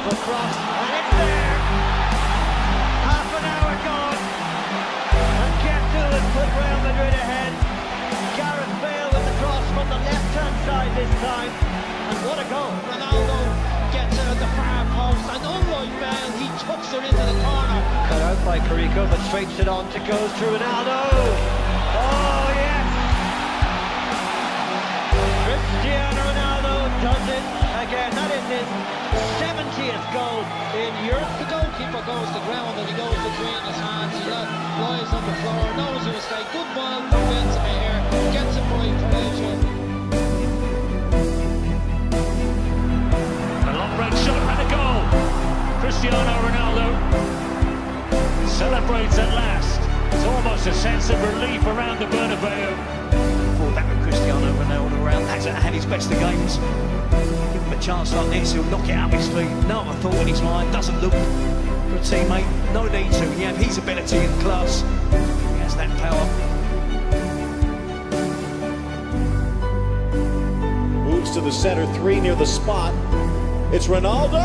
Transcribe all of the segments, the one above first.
Beautiful cross, and it's there! Half an hour gone, and Getzel has put Real Madrid ahead. Gareth Bale with the cross from the left-hand side this time, and what a goal! Ronaldo gets it at the far post, and unlike Bale, he tucks it into the corner. Cut out by Carrico, but straights it on to goes to Ronaldo. Oh yes! Cristiano Ronaldo does it again. That is his 70th goal in Europe. The goalkeeper goes to ground and he goes between his hands. He lies on the floor, knows a mistake. Good ball, wins him here, gets it right for Asia. A long range shot and a goal. Cristiano Ronaldo celebrates at last. It's almost a sense of relief around the Bernabeu. Thought that with Cristiano Ronaldo around, hasn't had his best of games. Give him a chance like this, he'll knock it up his feet. No other thought in his mind, doesn't look for a teammate. No need to. You have his ability and class. He has that power. Moves to the center, 3 near the spot. It's Ronaldo!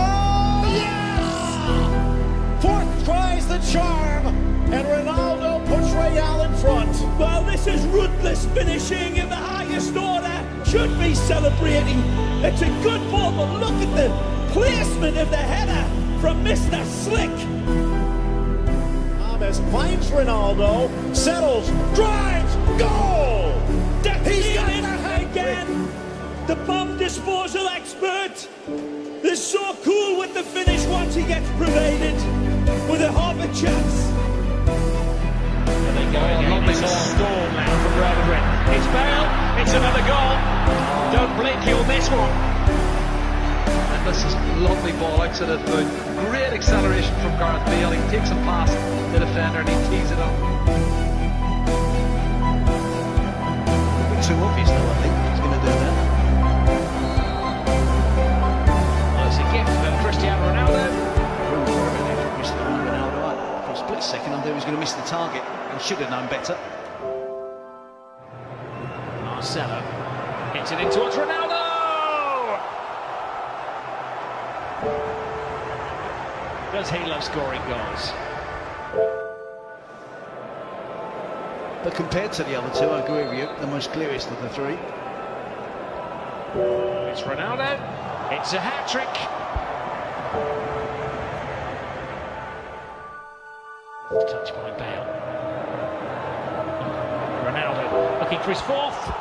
Yes! Fourth tries the charm, and Ronaldo puts Real in front. Well, this is ruthless finishing in the highest order. Should be celebrating. It's a good ball, but look at the placement of the header from Mr. Slick. Thomas finds Ronaldo, settles, drives, goal! He's got it again. The bomb disposal expert is so cool with the finish once he gets pervaded with a half a chance. And they go in, lovely storm now from Real Madrid. It's Bale, it's another goal. Don't blink, you'll miss one. And this is a lovely ball outside of the foot. Great acceleration from Gareth Bale. He takes him past the defender and he tees it up. A bit too obvious though, I think. He's going to do that. Well, it's a gift from Cristiano Ronaldo. Cristiano Ronaldo, for a split second, I thought he was going to miss the target and should have known better. Marcelo hits it in towards Ronaldo! Does he love scoring goals? But compared to the other two, I agree with you, the most clearest of the three. It's Ronaldo, it's a hat-trick. Touched by Bale. Ronaldo looking for his fourth.